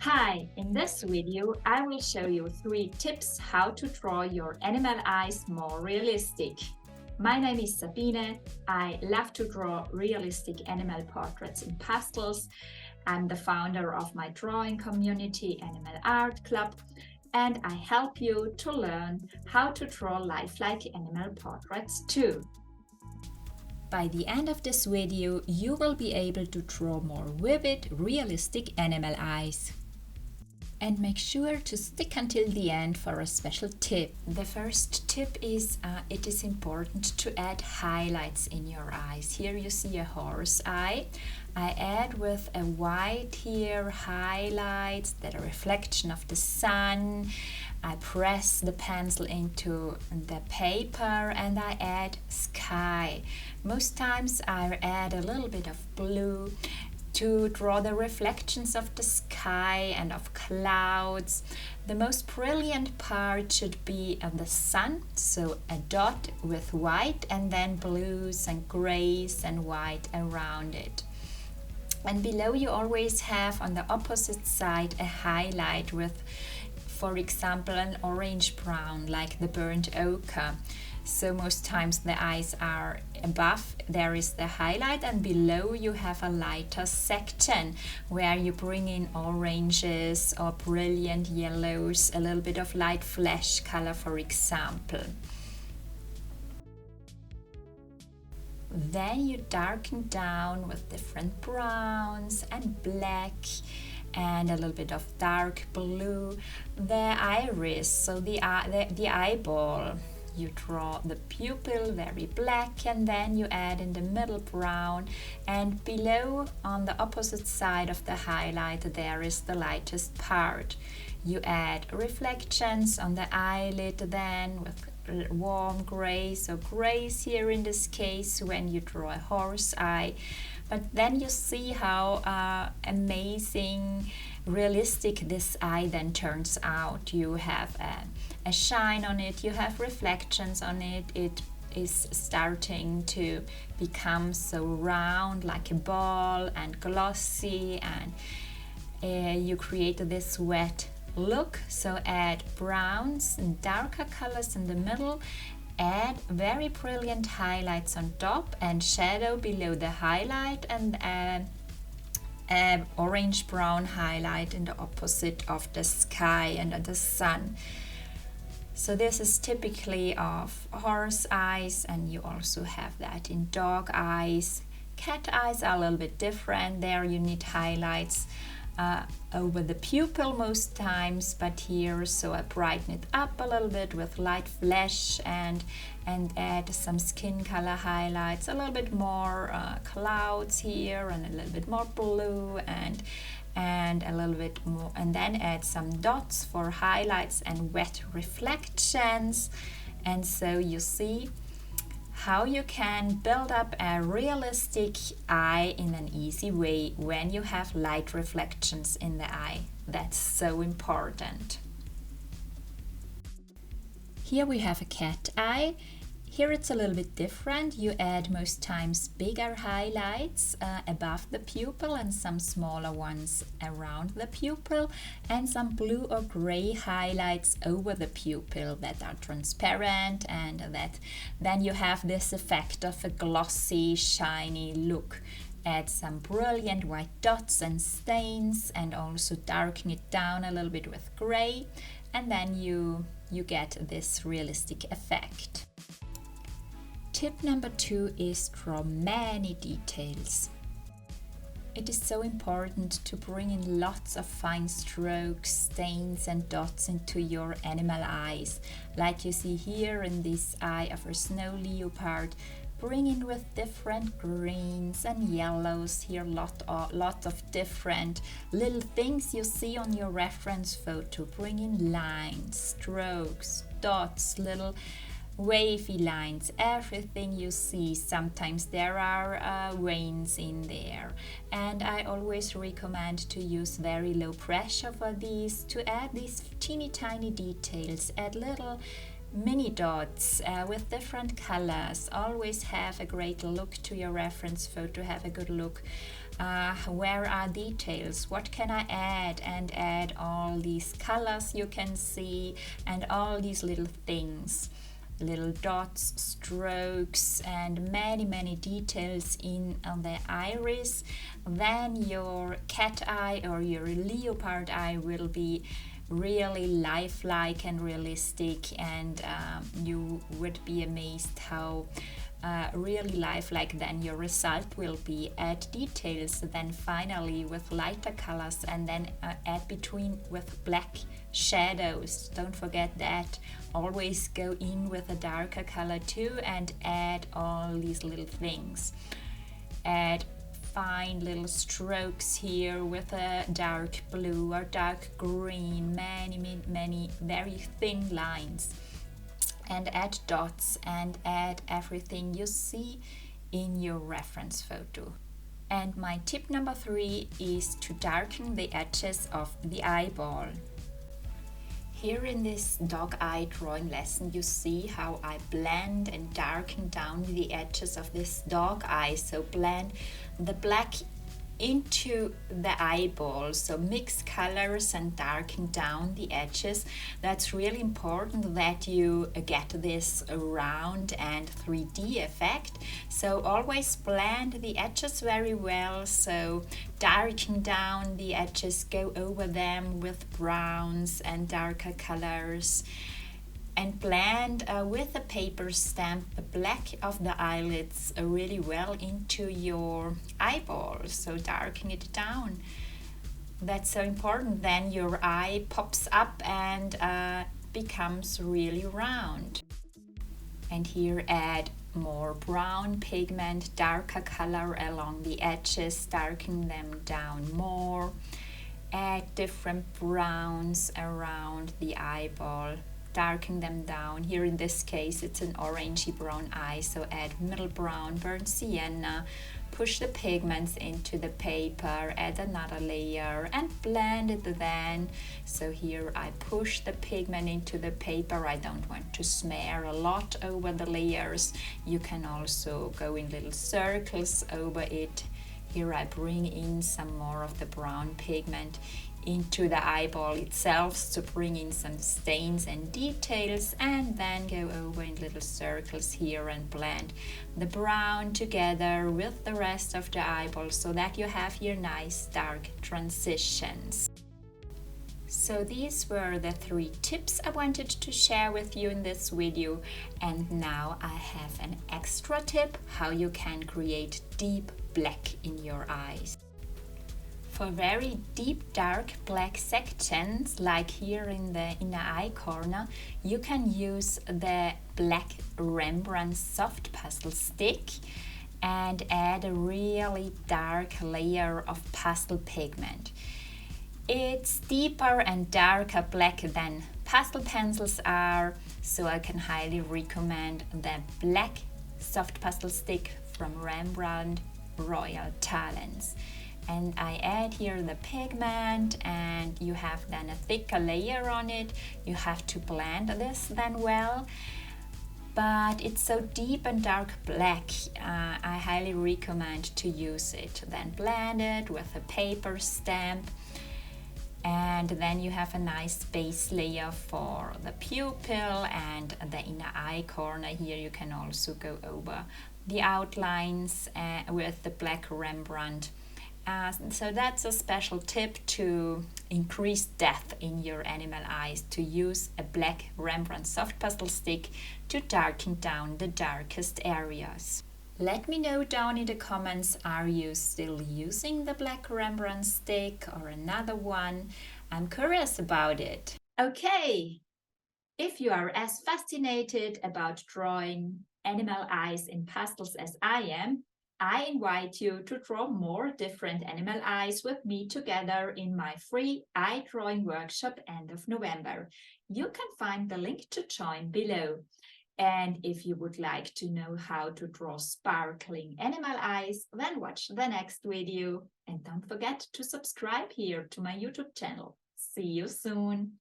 Hi, in this video I will show you 3 tips how to draw your animal eyes more realistic. My name is Sabine. I love to draw realistic animal portraits in pastels. I'm the founder of my drawing community, Animal Art Club, and I help you to learn how to draw lifelike animal portraits too. By the end of this video, you will be able to draw more vivid, realistic animal eyes. And make sure to stick until the end for a special tip. The first tip is it is important to add highlights in your eyes. Here you see a horse eye. I add with a white here highlights that are a reflection of the sun. I press the pencil into the paper and I add sky. Most times I add a little bit of blue to draw the reflections of the sky and of clouds. The most brilliant part should be the sun, so a dot with white and then blues and grays and white around it. And below you always have on the opposite side a highlight with, for example, an orange brown like the burnt ochre. So most times the eyes are above, there is the highlight, and below you have a lighter section where you bring in oranges or brilliant yellows, a little bit of light flesh color, for example. Then you darken down with different browns and black and a little bit of dark blue the iris, so the eyeball. You draw the pupil very black and then you add in the middle brown, and below on the opposite side of the highlight there is the lightest part. You add reflections on the eyelid then with warm grays or grays here in this case when you draw a horse eye. But then you see how amazing realistic this eye then turns out. You have a shine on it, you have reflections on it, it is starting to become so round like a ball and glossy, and you create this wet look. So add browns and darker colors in the middle, add very brilliant highlights on top and shadow below the highlight, and orange brown highlight in the opposite of the sky and the sun. So this is typically of horse eyes, and you also have that in dog eyes. Cat eyes are a little bit different. There you need highlights over the pupil most times, but here so I brighten it up a little bit with light flesh and add some skin color highlights, a little bit more clouds here and a little bit more blue and a little bit more, and then add some dots for highlights and wet reflections. And so you see how you can build up a realistic eye in an easy way when you have light reflections in the eye. That's so important. Here we have a cat eye. Here it's a little bit different. You add most times bigger highlights above the pupil and some smaller ones around the pupil, and some blue or gray highlights over the pupil that are transparent, and that then you have this effect of a glossy, shiny look. Add some brilliant white dots and stains and also darken it down a little bit with gray, and then you get this realistic effect. Tip number 2 is draw many details. It is so important to bring in lots of fine strokes, stains and dots into your animal eyes. Like you see here in this eye of a snow leopard, bring in with different greens and yellows here, lot of different little things you see on your reference photo. Bring in lines, strokes, dots, little wavy lines, everything you see. Sometimes there are veins in there, and I always recommend to use very low pressure for these, to add these teeny tiny details. Add little mini dots with different colors. Always have a great look to your reference photo, have a good look Where are details? What can I add? And add all these colors you can see and all these little things, little dots, strokes, and many details in the iris. Then your cat eye or your leopard eye will be really lifelike and realistic, and you would be amazed how really lifelike then your result will be. Add details then finally with lighter colors, and then add between with black shadows. Don't forget that. Always go in with a darker color too, and add all these little things. Add fine little strokes here with a dark blue or dark green, many very thin lines, and add dots and add everything you see in your reference photo. And my tip number 3 is to darken the edges of the eyeball. Here in this dog eye drawing lesson, you see how I blend and darken down the edges of this dog eye. So blend the black into the eyeball, so mix colors and darken down the edges. That's really important that you get this round and 3D effect. So always blend the edges very well, so darken down the edges, go over them with browns and darker colors, and blend with a paper stamp the black of the eyelids really well into your eyeball, so darken it down. That's so important, then your eye pops up and becomes really round. And here add more brown pigment, darker color along the edges, darken them down more. Add different browns around the eyeball, darken them down. Here in this case it's an orangey brown eye, so add middle brown, burnt sienna, push the pigments into the paper, add another layer and blend it then. So here I push the pigment into the paper. I don't want to smear a lot over the layers. You can also go in little circles over it. Here I bring in some more of the brown pigment into the eyeball itself to bring in some stains and details, and then go over in little circles here and blend the brown together with the rest of the eyeball so that you have your nice dark transitions. So these were the 3 tips I wanted to share with you in this video, and now I have an extra tip how you can create deep black in your eyes. For very deep dark black sections, like here in the inner eye corner, you can use the black Rembrandt soft pastel stick and add a really dark layer of pastel pigment. It's deeper and darker black than pastel pencils are, so I can highly recommend the black soft pastel stick from Rembrandt Royal Talents. And I add here the pigment, and you have then a thicker layer on it. You have to blend this then well, but it's so deep and dark black, I highly recommend to use it. Then blend it with a paper stamp, and then you have a nice base layer for the pupil and the inner eye corner. Here you can also go over the outlines with the black Rembrandt. So that's a special tip to increase depth in your animal eyes, to use a black Rembrandt soft pastel stick to darken down the darkest areas. Let me know down in the comments, are you still using the black Rembrandt stick or another one? I'm curious about it. Okay, if you are as fascinated about drawing animal eyes in pastels as I am, I invite you to draw more different animal eyes with me together in my free eye drawing workshop end of November. You can find the link to join below. And if you would like to know how to draw sparkling animal eyes, then watch the next video. And don't forget to subscribe here to my YouTube channel. See you soon!